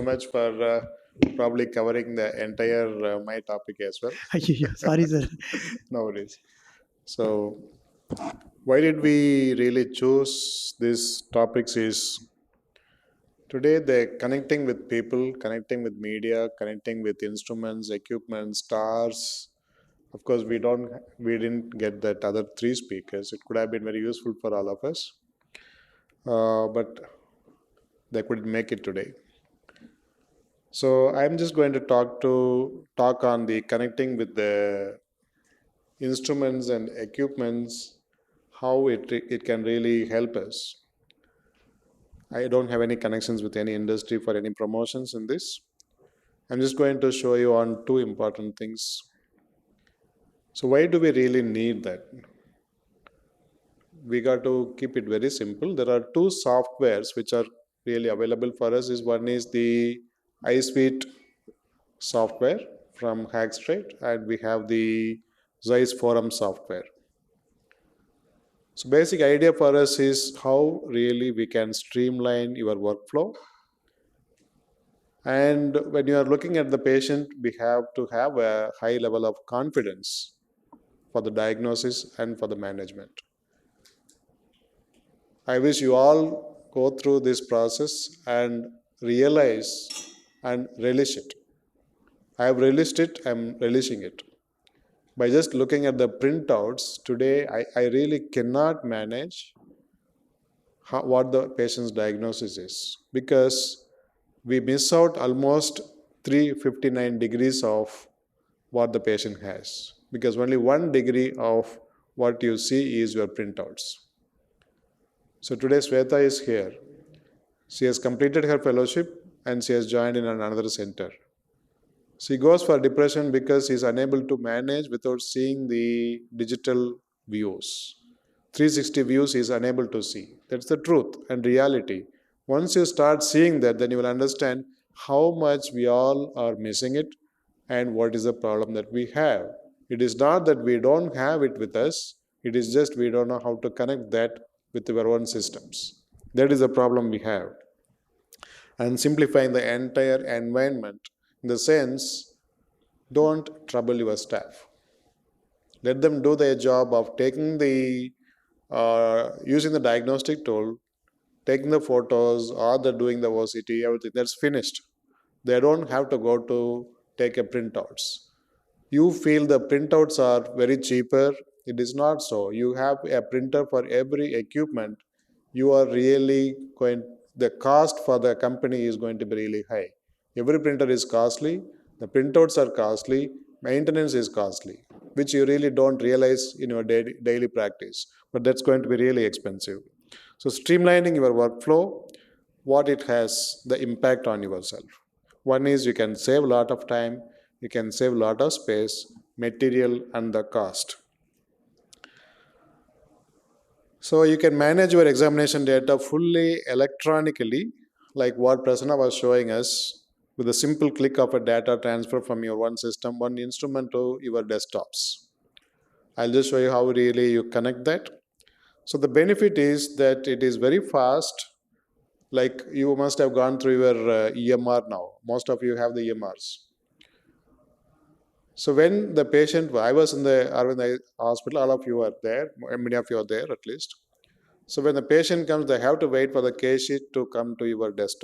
Much for probably covering the entire my topic as well. Sorry, sir. No worries. So, why did we really choose these topics? Is today the connecting with people, connecting with media, connecting with instruments, equipment, stars. Of course, we didn't get that other three speakers. It could have been very useful for all of us, but they couldn't make it today. So I'm just going to talk on the connecting with the instruments and equipments, how it can really help us. I don't have any connections with any industry for any promotions in this. I'm just going to show you on two important things. So why do we really need that? We got to keep it very simple. There are two softwares which are really available for us. Is one is the iSuite software from Hackstraight, and we have the Zeiss Forum software. So basic idea for us is how really we can streamline your workflow. And when you are looking at the patient, we have to have a high level of confidence for the diagnosis and for the management. I wish you all go through this process and realize and relish it. I have relished it, I'm relishing it. By just looking at the printouts today, I really cannot manage what the patient's diagnosis is, because we miss out almost 359 degrees of what the patient has, because only 1 degree of what you see is your printouts. So today Sweta is here. She has completed her fellowship and she has joined in another center. She goes for depression because she is unable to manage without seeing the digital views. 360 views is unable to see. That's the truth and reality. Once you start seeing that, then you will understand how much we all are missing it and what is the problem that we have. It is not that we don't have it with us, it is just we don't know how to connect that with our own systems. That is the problem we have. And simplifying the entire environment in the sense, don't trouble your staff. Let them do their job of taking the using the diagnostic tool, taking the photos, or the doing the OCT, everything that's finished. They don't have to go to take a printouts. You feel the printouts are very cheaper. It is not so. You have a printer for every equipment. You are really going, the cost for the company is going to be really high. Every printer is costly, the printouts are costly, maintenance is costly, which you really don't realize in your daily practice, but that's going to be really expensive. So streamlining your workflow, what it has, the impact on yourself. One is you can save a lot of time, you can save a lot of space, material, and the cost. So you can manage your examination data fully electronically, like what Prasanna was showing us, with a simple click of a data transfer from your one system, one instrument to your desktops. I'll just show you how really you connect that. So the benefit is that it is very fast. Like you must have gone through your EMR now. Most of you have the EMRs. So when the patient, I was in the Arvind hospital, all of you are there, many of you are there at least. So when the patient comes, they have to wait for the case sheet to come to your desk.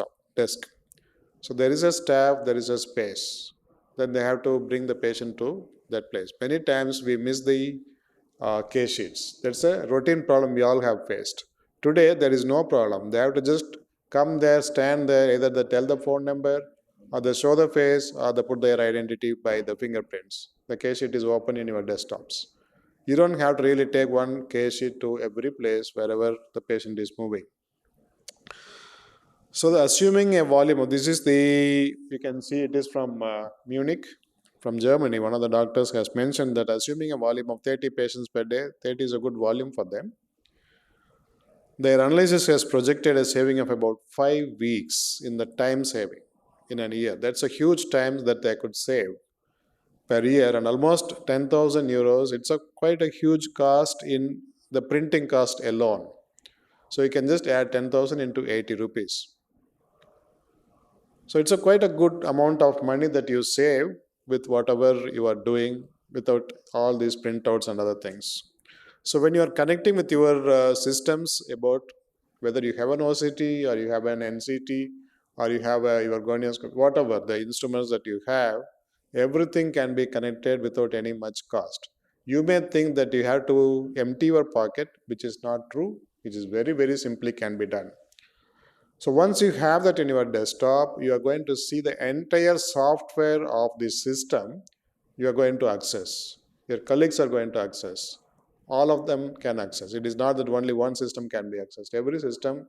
So there is a staff, there is a space. Then they have to bring the patient to that place. Many times we miss the case sheets. That's a routine problem we all have faced. Today there is no problem. They have to just come there, stand there, either they tell the phone number or they show the face or they put their identity by the fingerprints. The case sheet is open in your desktops. You don't have to really take one case sheet to every place wherever the patient is moving. So assuming a volume, this is you can see it is from Munich, from Germany. One of the doctors has mentioned that assuming a volume of 30 patients per day, 30 is a good volume for them. Their analysis has projected a saving of about 5 weeks in the time saving in a year. That's a huge time that they could save per year, and almost 10,000 euros. It's quite a huge cost in the printing cost alone. So you can just add 10,000 into 80 rupees. So it's a quite a good amount of money that you save with whatever you are doing without all these printouts and other things. So when you are connecting with your systems about whether you have an OCT or you have an NCT or you have your gonioscope, whatever the instruments that you have, everything can be connected without any much cost. You may think that you have to empty your pocket, which is not true. It is very, very simply can be done. So once you have that in your desktop, you are going to see the entire software of the system you are going to access. Your colleagues are going to access. All of them can access. It is not that only one system can be accessed. Every system,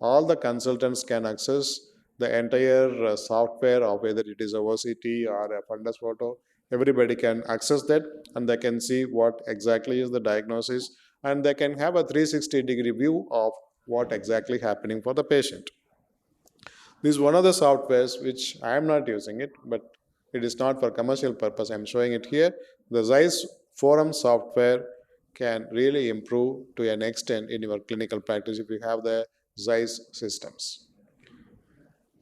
all the consultants can access the entire software of whether it is a OCT or a fundus photo. Everybody can access that and they can see what exactly is the diagnosis and they can have a 360-degree view of what exactly happening for the patient. This is one of the softwares which I am not using it, but it is not for commercial purpose. I am showing it here. The Zeiss Forum software can really improve to an extent in your clinical practice if you have the Zeiss systems.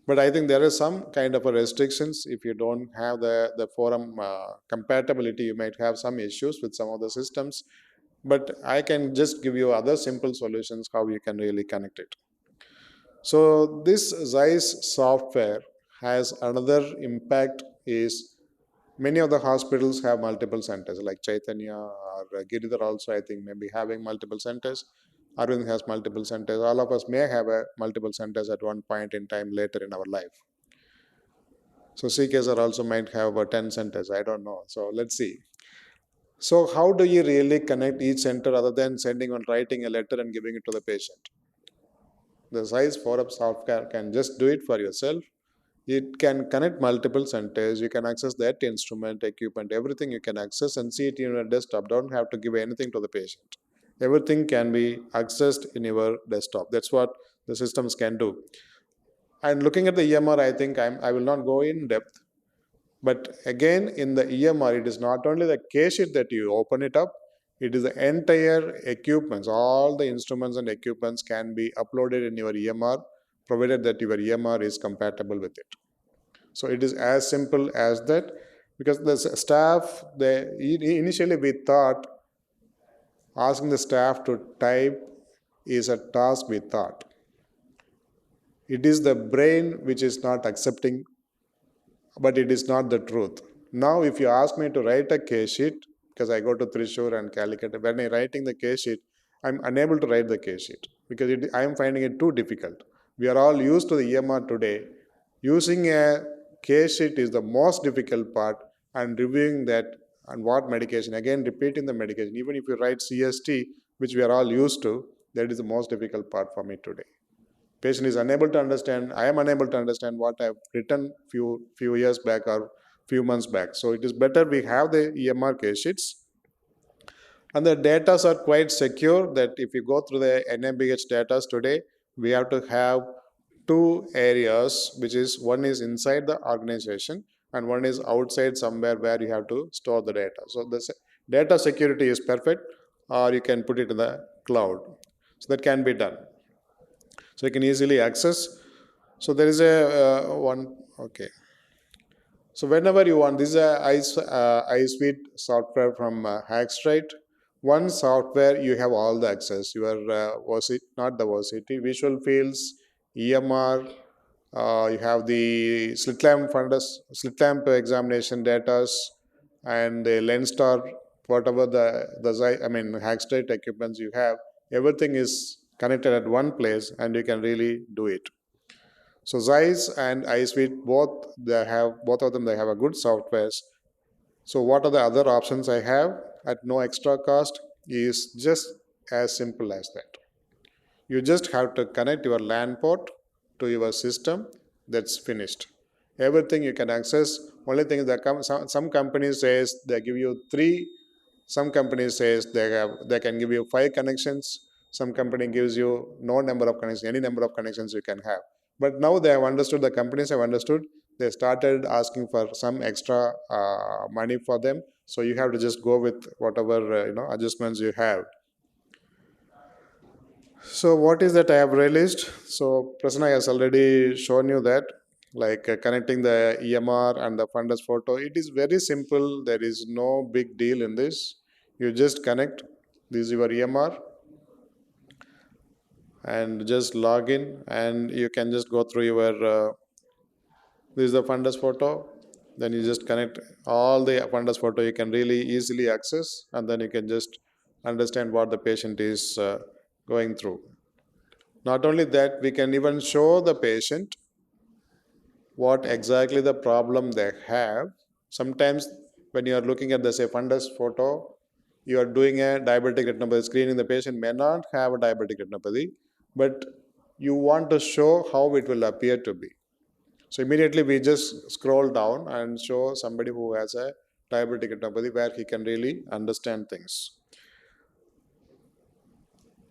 But I think there are some kind of a restrictions. If you don't have the forum compatibility, you might have some issues with some of the systems. But I can just give you other simple solutions how you can really connect it. So this Zeiss software has another impact is many of the hospitals have multiple centers like Chaitanya or Giridhar also I think may be having multiple centers. Arvind has multiple centers. All of us may have multiple centers at one point in time later in our life. So CKSR also might have 10 centers. I don't know. So let's see. So how do you really connect each center other than sending or writing a letter and giving it to the patient? The Zeiss Forum software can just do it for yourself. It can connect multiple centers. You can access that instrument, equipment, everything you can access and see it in your desktop. Don't have to give anything to the patient. Everything can be accessed in your desktop. That's what the systems can do. And looking at the EMR, I think I will not go in depth. But again, in the EMR, it is not only the case sheet that you open it up, it is the entire equipments. All the instruments and equipments can be uploaded in your EMR, provided that your EMR is compatible with it. So it is as simple as that, because the staff, initially we thought asking the staff to type is a task we thought. It is the brain which is not accepting, but it is not the truth. Now, if you ask me to write a case sheet, because I go to Thrissur and Calicut, when I'm writing the case sheet, I'm unable to write the case sheet because I am finding it too difficult. We are all used to the EMR today. Using a case sheet is the most difficult part, and reviewing that and what medication, again repeating the medication, even if you write CST, which we are all used to, that is the most difficult part for me today. Patient is unable to understand, I am unable to understand what I have written few years back or few months back. So it is better we have the EMR case sheets. And the data are quite secure that if you go through the NMBH data today, we have to have two areas, which is one is inside the organization and one is outside somewhere where you have to store the data. So the data security is perfect, or you can put it in the cloud. So that can be done. So you can easily access. So there is a one, okay. So whenever you want, this is a iSuite software from Hackstraight. One software, you have all the access. Your OCT, not the OCT, visual fields, EMR, you have the slit lamp examination data, and the lens star, whatever Hackstraight equipments you have, everything is connected at one place and you can really do it. So Zeiss and iSuite, both of them have a good softwares. So what are the other options I have at no extra cost is just as simple as that. You just have to connect your LAN port to your system. That's finished. Everything you can access. Only thing is that some companies says they give you 3. Some companies says they can give you 5 connections. Some company gives you no number of connections, any number of connections you can have. But now they have understood, the companies have understood, they started asking for some extra money for them. So you have to just go with whatever adjustments you have. So what is that I have released? So Prasanna has already shown you that. like connecting the EMR and the fundus photo. It is very simple. There is no big deal in this. You just connect. This is your EMR and just log in, and you can just go through your this is the fundus photo. Then you just connect all the fundus photo. You can really easily access, and then you can just understand what the patient is going through. Not only that, we can even show the patient what exactly the problem they have. Sometimes when you are looking at the say fundus photo, you are doing a diabetic retinopathy screening. The patient may not have a diabetic retinopathy, but you want to show how it will appear to be. So immediately we just scroll down and show somebody who has a diabetic retinopathy where he can really understand things.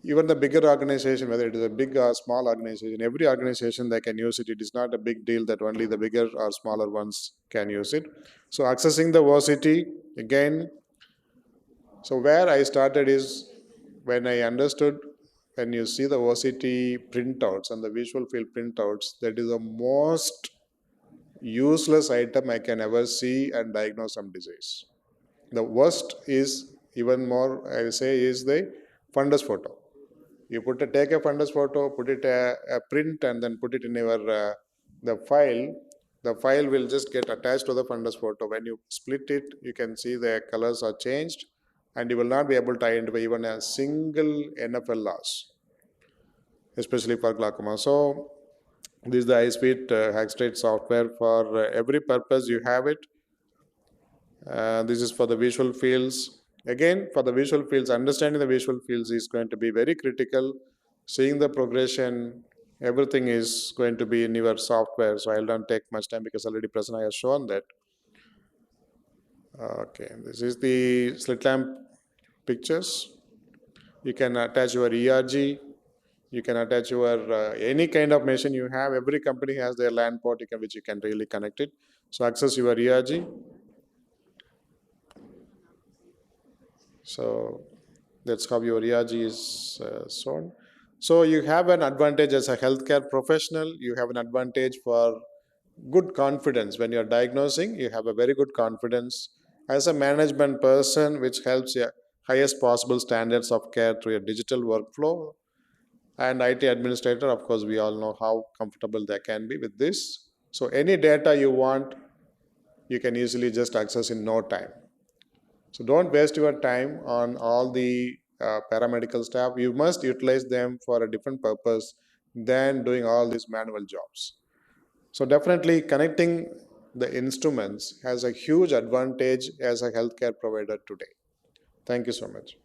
Even the bigger organization, whether it is a big or small organization, every organization that can use it. It is not a big deal that only the bigger or smaller ones can use it. So accessing the VOCT, again, so where I started is when I understood, when you see the VOCT printouts and the visual field printouts, that is the most useless item I can ever see and diagnose some disease. The worst is, even more I say, is the fundus photo. You take a fundus photo, put it a print, and then put it in your the file. The file will just get attached to the fundus photo. When you split it, you can see the colors are changed, and you will not be able to identify even a single NFL loss, especially for glaucoma. So this is the iSpeed Hackstraight software for every purpose. You have it. This is for the visual fields. Again, for the visual fields, understanding the visual fields is going to be very critical. Seeing the progression, everything is going to be in your software. So I'll not take much time because already Prasanna has shown that. Okay, this is the slit lamp pictures. You can attach your ERG. You can attach your any kind of machine you have. Every company has their LAN port which you can really connect it. So access your ERG. So that's how your ERG is shown. So you have an advantage as a healthcare professional. You have an advantage for good confidence. When you're diagnosing, you have a very good confidence. As a management person, which helps you highest possible standards of care through a digital workflow. And IT administrator, of course, we all know how comfortable they can be with this. So any data you want, you can easily just access in no time. So don't waste your time on all the paramedical staff. You must utilize them for a different purpose than doing all these manual jobs. So definitely connecting the instruments has a huge advantage as a healthcare provider today. Thank you so much.